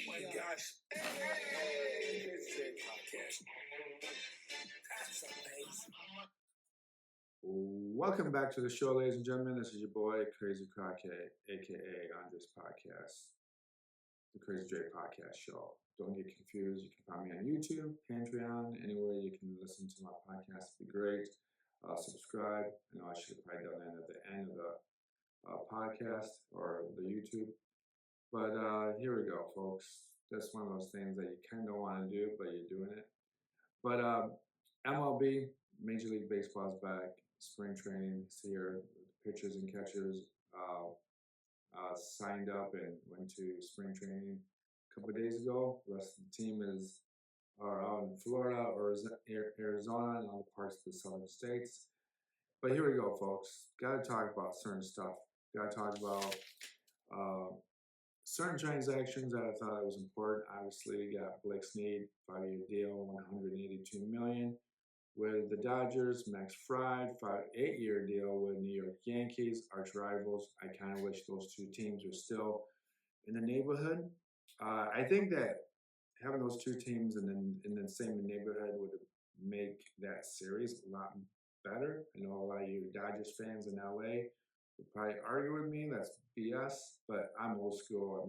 my gosh. Hey, it's a podcast. That's amazing. Welcome back to the show, ladies and gentlemen. This is your boy, Crazy Crockett, aka Andres Podcast, the Crazy J Podcast Show. Don't get confused. You can find me on YouTube, Patreon, anywhere you can listen to my podcast. It'd be great. Subscribe. I know I should have probably done that at the end of the podcast or the YouTube. But here we go, folks. That's one of those things that you kind of don't want to do, but you're doing it. But MLB, Major League Baseball is back. Spring training is here. Pitchers and catchers signed up and went to spring training a couple of days ago. The rest of the team are out in Florida or Arizona and other parts of the southern states. But here we go, folks. Got to talk about certain stuff. Got to talk about certain transactions that I thought it was important. Obviously, you got Blake Snead, 5-year deal, $182 million with the Dodgers. Max Fried, 8-year deal with New York Yankees, arch rivals. I kind of wish those two teams were still in the neighborhood. I think that having those two teams in the same neighborhood would make that series a lot better. I know a lot of you Dodgers fans in LA would probably argue with me. That's BS, but I'm old school.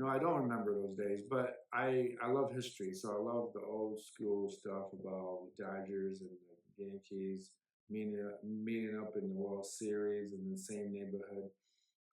I don't remember those days, but I love history, so I love the old school stuff about the Dodgers and the Yankees meeting up in the World Series in the same neighborhood.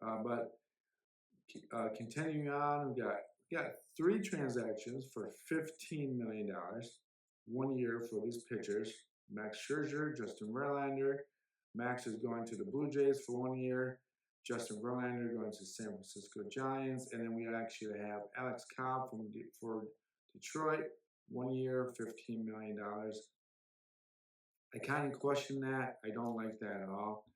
But continuing on, we got 3 transactions for $15 million, 1 year for these pitchers. Max Scherzer, Justin Verlander. Max is going to the Blue Jays for 1 year. Justin Verlander going to San Francisco Giants. And then we actually have Alex Cobb for Detroit, 1 year, $15 million. I kind of question that. I don't like that at all.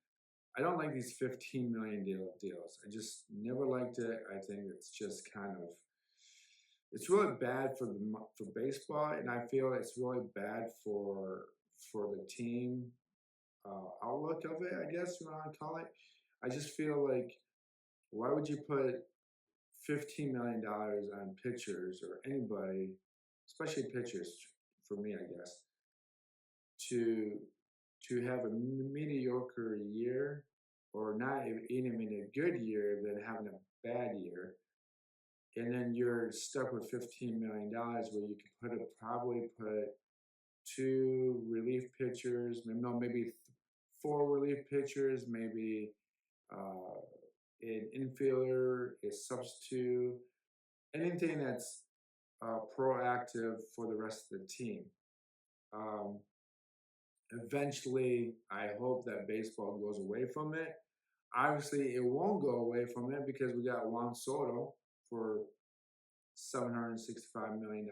I don't like these $15 million deals. I just never liked it. I think it's just it's really bad for baseball, and I feel it's really bad for the team outlook of it, I guess you want to call it. I just feel like, why would you put $15 million on pitchers or anybody, especially pitchers, for me, I guess, to have a mediocre year, or not even a good year, than having a bad year, and then you're stuck with $15 million where you could probably put 2 relief pitchers, maybe 4 relief pitchers, maybe an infielder, a substitute, anything that's proactive for the rest of the team. Eventually, I hope that baseball goes away from it. Obviously, it won't go away from it because we got Juan Soto for $765 million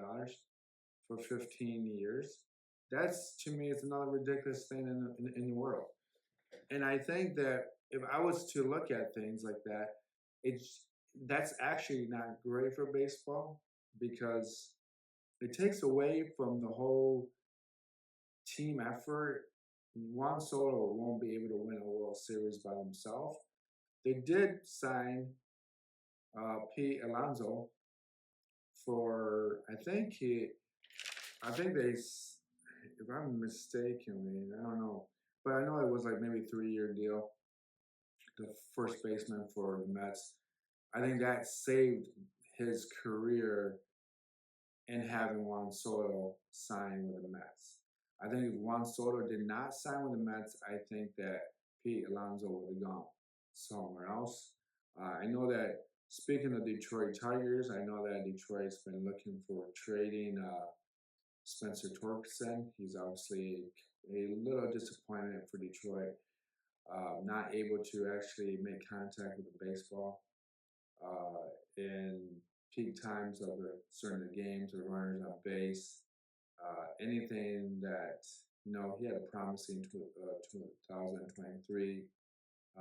for 15 years. That's, to me, it's another ridiculous thing in the world. And I think that if I was to look at things like that, that's actually not great for baseball, because it takes away from the whole team effort. Juan Soto won't be able to win a World Series by himself. They did sign Pete Alonso for, I think they, if I'm mistaken, I don't know, but I know it was like maybe a 3-year deal. The first baseman for the Mets. I think that saved his career in having Juan Soto sign with the Mets. I think if Juan Soto did not sign with the Mets, I think that Pete Alonso would have gone somewhere else. I know that, speaking of Detroit Tigers, I know that Detroit's been looking for trading Spencer Torkelson. He's obviously a little disappointed for Detroit, not able to actually make contact with the baseball in peak times of certain games or runners on base. Anything that, he had a promising 2023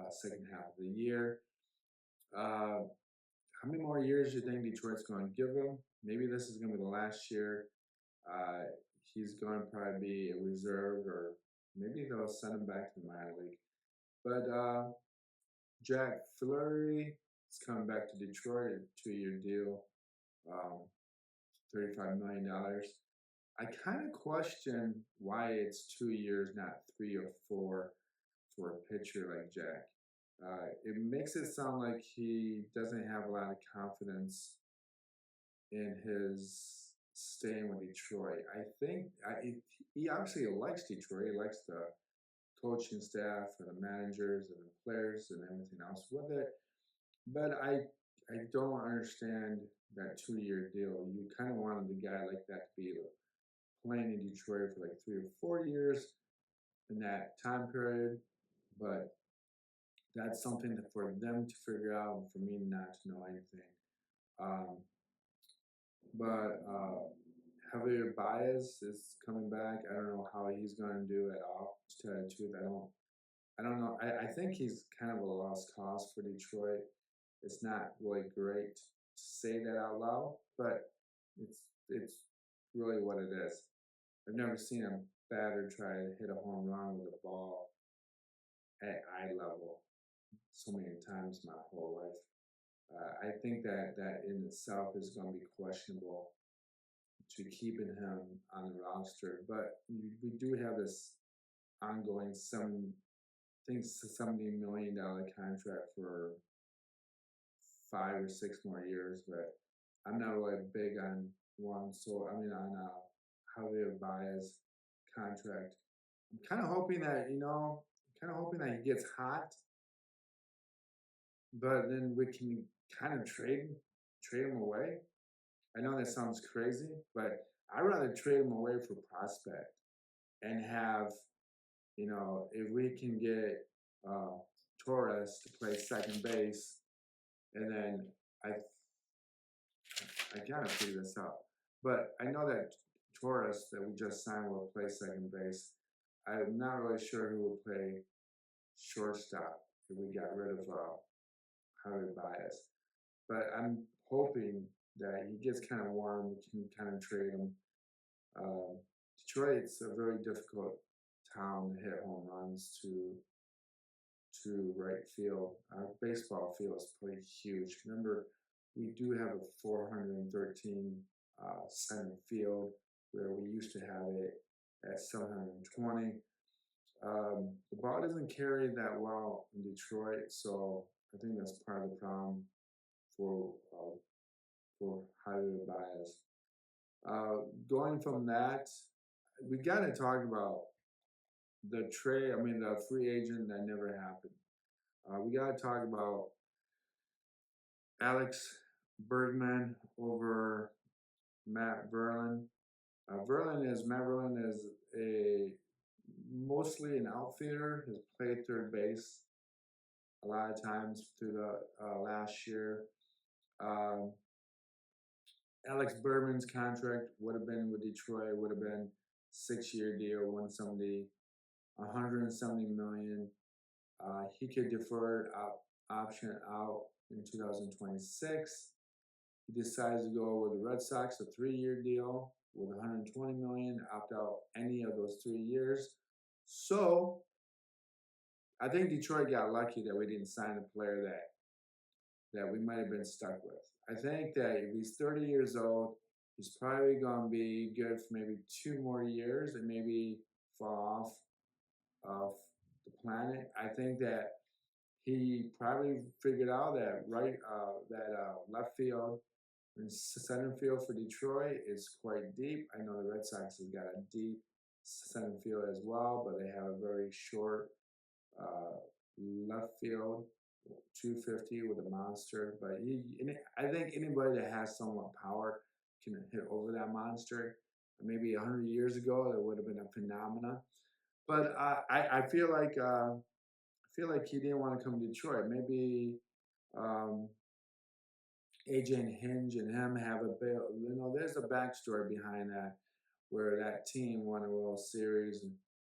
second half of the year. How many more years do you think Detroit's going to give him? Maybe this is going to be the last year. He's going to probably be a reserve, or maybe they'll send him back to the minor league. But Jack Fleury, He's coming back to Detroit, a 2-year deal, $35 million. I kind of question why it's 2 years, not 3 or 4 for a pitcher like Jack. It makes it sound like he doesn't have a lot of confidence in his staying with Detroit. I think he obviously likes Detroit. He likes the coaching staff and the managers and the players and everything else with it. But I don't understand that 2-year deal. You kind of wanted a guy like that to be playing in Detroit for like 3 or 4 years in that time period. But that's something for them to figure out and for me not to know anything. Um, but Javier Baez is coming back. I don't know how he's going to do at all. To tell you the truth, I don't know. I think he's kind of a lost cause for Detroit. It's not really great to say that out loud, but it's really what it is. I've never seen a batter try to hit a home run with a ball at eye level so many times my whole life. I think that in itself is going to be questionable to keeping him on the roster. But we do have this ongoing $70 million contract for 5 or 6 more years. But I'm not really big on one. So I mean on Javier Baez contract. I'm kind of hoping that he gets hot, but then we can kind of trade him away. I know that sounds crazy, but I'd rather trade him away for prospect and have, if we can get Torres to play second base, and then I gotta figure this out. But I know that Torres that we just signed will play second base. I'm not really sure who will play shortstop if we got rid of Javier Baez. But I'm hoping that he gets kind of warm. We can kind of trade him. Detroit's a very difficult town to hit home runs to right field. Our baseball field is pretty huge. Remember, we do have a 413 center field where we used to have it at 720. The ball doesn't carry that well in Detroit, so I think that's part of the problem for Javier Baez. Going from that, we got to talk about the free agent that never happened. We got to talk about Alex Bergman over Matt Verlin. Matt Verlin is mostly an outfielder. Has played third base a lot of times through the last year. Alex Bergman's contract would have been with Detroit, would have been 6-year deal, 170 million. He could defer option out in 2026. He decides to go with the Red Sox, a 3-year deal with 120 million, opt out any of those 3 years. So I think Detroit got lucky that we didn't sign a player that we might have been stuck with. I think that if he's 30 years old, he's probably going to be good for maybe 2 more years and maybe fall off of the planet. I think that he probably figured out that left field and center field for Detroit is quite deep. I know the Red Sox has got a deep center field as well, but they have a very short left field, 250 with a monster. But I think anybody that has somewhat power can hit over that monster. Maybe 100 years ago, it would have been a phenomenon. But I feel like he didn't want to come to Detroit. Maybe AJ and Hinge and him have a bit. There's a backstory behind that, where that team won a World Series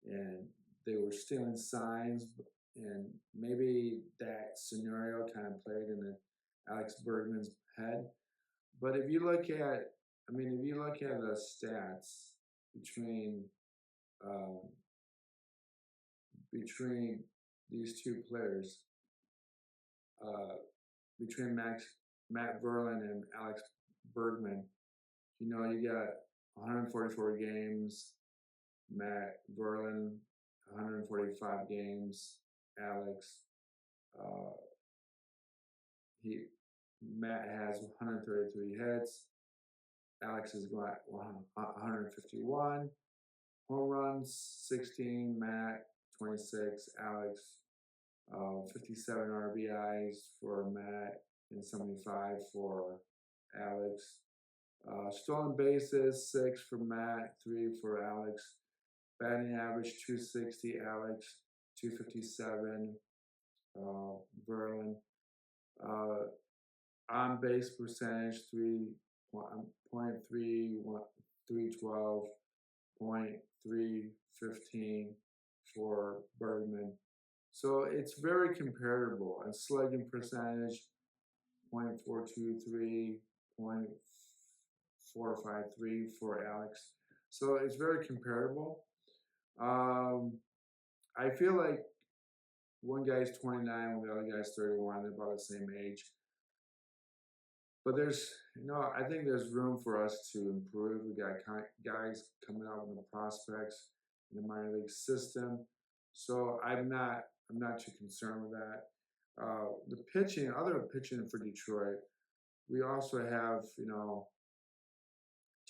and they were stealing signs, and maybe that scenario kind of played in Alex Bergman's head. But if you look at the stats between these two players, between Matt Verlin and Alex Bergman. You know, you got 144 games, Matt Verlin, 145 games, Alex. Uh, he Matt has 133 hits. Alex has got 151 home runs, 16. Matt 26. Alex 57 RBIs for Matt and 75 for Alex. Stolen bases 6 for Matt, 3 for Alex. Batting average 260 Alex, 257 Verlin. On base percentage 3.312, 0.315 for Bergman. So it's very comparable. And slugging percentage 0.423, 0.453 for Alex. So it's very comparable. I feel like one guy's 29, the other guy's 31. They're about the same age. But I think there's room for us to improve. We got guys coming out in the prospects in the minor league system. So I'm not too concerned with that. The other pitching for Detroit, we also have,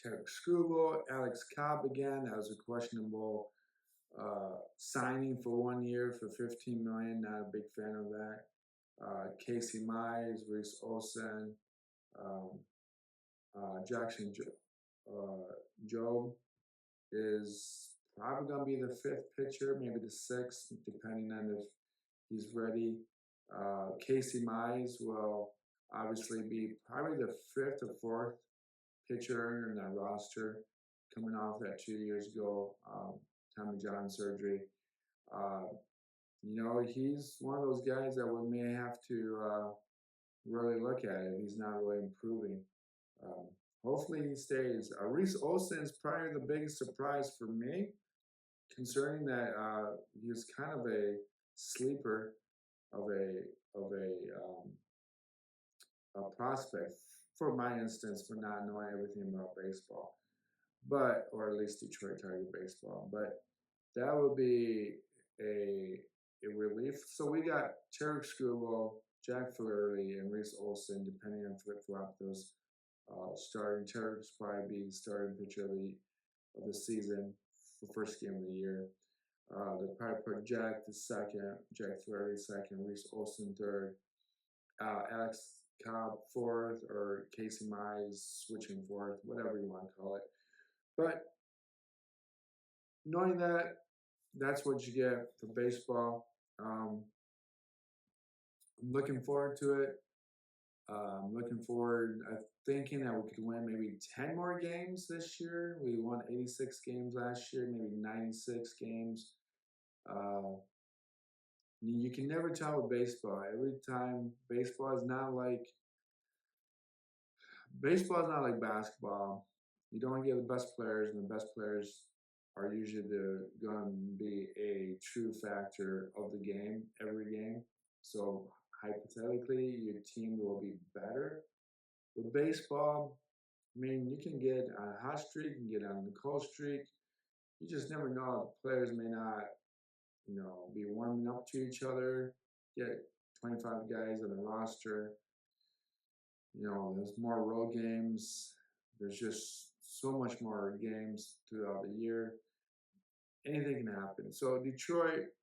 Tarek Skubal, Alex Cobb again. That was a questionable signing for 1 year for $15 million. Not a big fan of that. Casey Mize, Reese Olson, Jackson Jobe is probably going to be the 5th pitcher, maybe the 6th, depending on if he's ready. Casey Mize will obviously be probably the 5th or 4th pitcher in that roster, coming off that 2 years ago Tommy John surgery. He's one of those guys that we may have to really look at if he's not really improving. Hopefully he stays. Reese Olson is probably the biggest surprise for me, concerning that he was kind of a sleeper of a prospect, for my instance, for not knowing everything about baseball, or at least Detroit Tiger baseball. But that would be a relief. So we got Tarek Skubal, Jack Flaherty, and Reese Olson, depending on flip-flop those starting. Tarek's probably be starting pitcher of the season for first game of the year. They'll probably put Jack Flaherty second, Reese Olson third, Alex Cobb fourth, or Casey Mize switching fourth, whatever you want to call it. But knowing that, that's what you get for baseball. I'm looking forward to it. Thinking that we could win maybe 10 more games this year. We won 86 games last year, maybe 96 games. You can never tell with baseball. Every time, baseball is not like basketball. You don't get the best players, and the best players are usually going to be a true factor of the game, every game. So hypothetically, your team will be better. With baseball, you can get on a hot streak, you can get on a cold streak. You just never know. Players may not, be warming up to each other. Get 25 guys on the roster. There's more road games. There's just so much more games throughout the year. Anything can happen. So Detroit,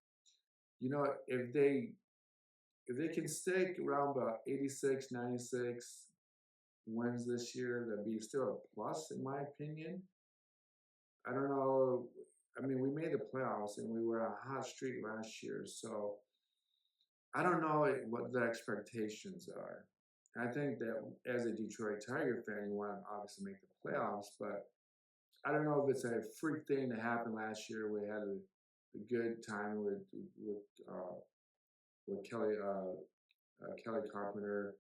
if they can stick around about 86, 96 wins this year, that'd be still a plus in my opinion. I don't know. We made the playoffs and we were on a hot streak last year, so I don't know what the expectations are. I think that as a Detroit Tiger fan, you want to obviously make the playoffs, but I don't know if it's a freak thing that happened last year. We had a good time with Kelly Carpenter,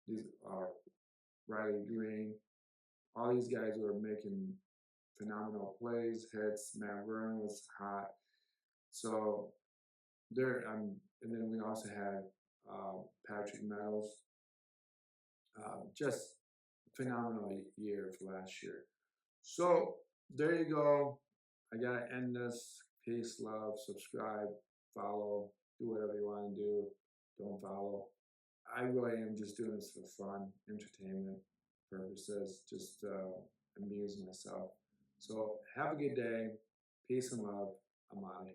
these Riley Green. All these guys were making phenomenal plays, hits. Matt Vernon was hot. So and then we also had Patrick Meadows. Just phenomenal year for last year. So there you go. I gotta end this. Peace, love, subscribe, follow, do whatever you want to do. Don't follow. I really am just doing this for fun, entertainment purposes, just amuse myself. So have a good day. Peace and love. I'm out of here.